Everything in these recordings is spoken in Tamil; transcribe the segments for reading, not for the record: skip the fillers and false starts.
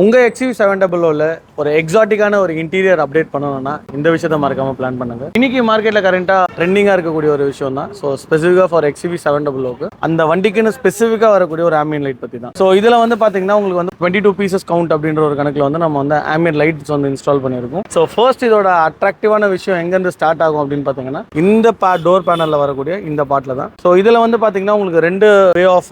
உங்கள் XUV700 ஒரு எக்ஸாட்டிக்கான ஒரு இன்டீரியர் அப்டேட் பண்ணணும்னா இந்த விஷயத்தை மறக்காமல் பிளான் பண்ணுங்க. இன்னைக்கு மார்க்கெட்டில் கரண்ட்டாக ட்ரெண்டிங்காக இருக்கக்கூடிய ஒரு விஷயம் தான். ஸோ ஸ்பெசிஃபிக்காக ஃபார் XUV700 அந்த வண்டிக்குன்னு ஸ்பெசிஃபிக்காக வரக்கூடிய ஒரு ஆம்பியன் லைட் பற்றி தான். ஸோ இதில் வந்து பார்த்தீங்கன்னா உங்களுக்கு வந்து 22 பீசஸ் கவுண்ட் அப்படின்ற ஒரு கணக்கில் வந்து நம்ம வந்து ஆம்பியன் லைட்ஸ் வந்து இன்ஸ்டால் பண்ணியிருக்கோம். ஸோ ஃபர்ஸ்ட் இதோட அட்ராக்டிவான விஷயம் எங்கேருந்து ஸ்டார்ட் ஆகும் அப்படின்னு பார்த்தீங்கன்னா இந்த டோர் பேனலில் வரக்கூடிய இந்த பார்ட்டில் தான். ஸோ இதில் வந்து பார்த்தீங்கன்னா உங்களுக்கு ரெண்டு வே ஆஃப்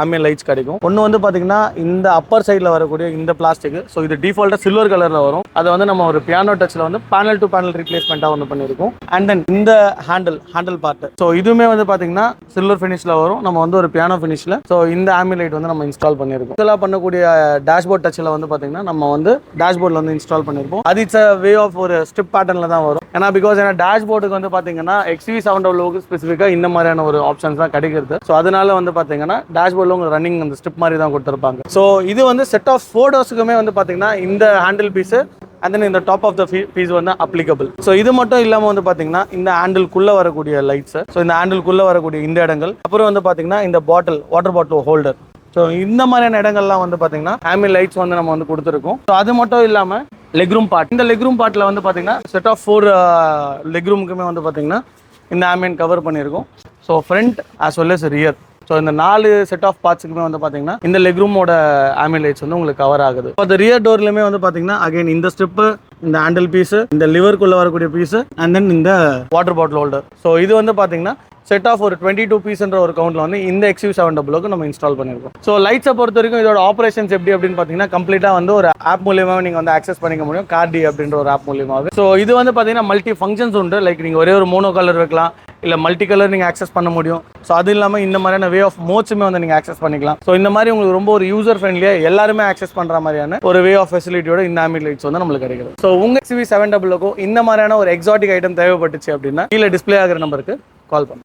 ஆம்பியன் லைட்ஸ் கிடைக்கும். ஒன்று வந்து பார்த்தீங்கன்னா இந்த அப்பர் சைடில் வரக்கூடிய இந்த பிளாஸ்டிக். ஸோ இது டிஃபால்ட்டாக சில்வர் கலரில் வரும். அதை வந்து நம்ம ஒரு பியானோ டச்சில் வந்து பேனல் டு பேனல் ரீப்ளேஸ்மெண்ட்டாக வந்து பண்ணியிருக்கோம். அண்ட் தென் இந்த ஹேண்டில் பார்ட். ஸோ இதுவுமே வந்து பார்த்தீங்கன்னா சில்வர் ஃபினிஷில் வரும். நம்ம வந்து ஒரு பியானோ ஃபினிஷில் ஸோ இந்த ஆம்பியன் லைட் வந்து நம்ம இன்ஸ்டால் பண்ணியிருக்கோம். இதெல்லாம் பண்ணக்கூடிய டேஷ்போர்ட் டச்சில் வந்து பார்த்தீங்கன்னா நம்ம வந்து டேஷ்போர்டில் வந்து இன்ஸ்டால் பண்ணியிருப்போம். அது இட்ஸ் வே ஆஃப் ஒரு ஸ்ட்ரிப் பேட்டர்னில் தான் வரும். ஏன்னா பிகாஸ் டேஷ்போர்டுக்கு வந்து பார்த்தீங்கன்னா XUV700 ஸ்பெசிஃபிக்காக இந்த மாதிரியான ஒரு ஆப்ஷன்ஸ் தான் கிடைக்கிறது. ஸோ அதனால வந்து பார்த்தீங்கன்னா டேஷ்போர்டில் உங்களுக்கு ரன்னிங் அந்த ஸ்ட்ரிப் மாதிரி தான் கொடுத்துருப்பாங்க. ஸோ இது வந்து செட் ஆஃப் 4 டோர்ஸுக்குமே வந்து பார்த்தீங்கன்னா இந்த ஹேண்டில் பீஸு அண்ட் தென் இந்த டாப் ஆஃப் த பீஸ் வந்து அப்ளிகபிள். ஸோ இது மட்டும் இல்லாமல் வந்து பார்த்தீங்கன்னா இந்த ஹேண்டில்குள்ளே வரக்கூடிய லைட்ஸ், ஸோ இந்த ஹேண்டில்குள்ளே வரக்கூடிய இந்த இடங்கள், அப்புறம் வந்து பார்த்தீங்கன்னா இந்த வாட்டர் பாட்டில் ஹோல்டர். ஸோ இந்த மாதிரியான இடங்கள்லாம் வந்து பார்த்தீங்கன்னா ஆம்பியன் லைட்ஸ் வந்து நம்ம வந்து கொடுத்துருக்கோம். ஸோ அது மட்டும் இல்லாமல் லெக்ரூம் பார்ட், இந்த லெக்ரூம் பார்ட்டில் வந்து பார்த்தீங்கன்னா செட் ஆஃப் 4 லெக்ரூமுக்குமே வந்து பார்த்தீங்கன்னா இந்த ஆம்பியன் கவர் பண்ணியிருக்கோம். So front as well as rear. So இந்த 4 செட் ஆஃப் பார்ட்ஸுக்குமே வந்து பார்த்தீங்கன்னா இந்த லெக் ரூமோட ஆம்பியன் லைட்ஸ் வந்து உங்களுக்கு கவர் ஆகுது. இப்போ அந்த ரியர் டோர்லையுமே வந்து பார்த்தீங்கன்னா அகைன் இந்த ஸ்ட்ரிப்பு, இந்த ஹேண்டில் பீஸு, இந்த லிவருக்குள்ளே வரக்கூடிய பீஸு அண்ட் தென் இந்த வாட்டர் பாட்டில் ஹோல்டர். ஸோ இது வந்து பார்த்தீங்கன்னா செட் ஆஃப் ஒரு 22 பீஸ்ன்ற ஒரு கவுண்ட்ல வந்து இந்த XUV700 நம்ம இன்ஸ்டால் பண்ணியிருக்கோம். ஸோ லைட்ஸை பொறுத்த வரைக்கும் இதோட ஆப்ரேஷன்ஸ் எப்படி அப்படின்னு பார்த்தீங்கன்னா கம்ப்ளீட்டாக வந்து ஒரு ஆப் மூலியமாக நீங்கள் வந்து ஆக்சஸ் பண்ணிக்க முடியும். கார்டி அப்படின்ற ஒரு ஆப் மூலியமாக. ஸோ இது வந்து பார்த்தீங்கன்னா மல்டி ஃபங்க்ஷன்ஸ் உண்டு. லைக் நீங்கள் ஒரே ஒரு மோனோ கலர் வைக்கலாம், இல்லை மல்டி கலர் நீங்கள் ஆக்சஸ் பண்ண முடியும். ஸோ அது இல்லாமல் இந்த மாதிரியான வே ஆஃப் மோட்ஸுமே வந்து நீங்கள் ஆக்சஸ் பண்ணிக்கலாம். ஸோ இந்த மாதிரி உங்களுக்கு ரொம்ப ஒரு யூசர் ஃப்ரெண்ட்லியாக எல்லாருமே ஆக்சஸ் பண்ணுற மாதிரியான ஒரு வே ஆஃப் ஃபெசிலிட்டியோட இந்த ஆம்பியன் லைட்ஸ் வந்து நம்மளுக்கு கிடைக்குது. ஸோ உங்கள் XUV700 இந்த மாதிரியான ஒரு எக்ஸாட்டிக் ஐட்டம் தேவைப்பட்டுச்சு அப்படின்னா கீழே டிஸ்பிளே ஆகிற நம்பருக்கு கால் பண்ணுங்க.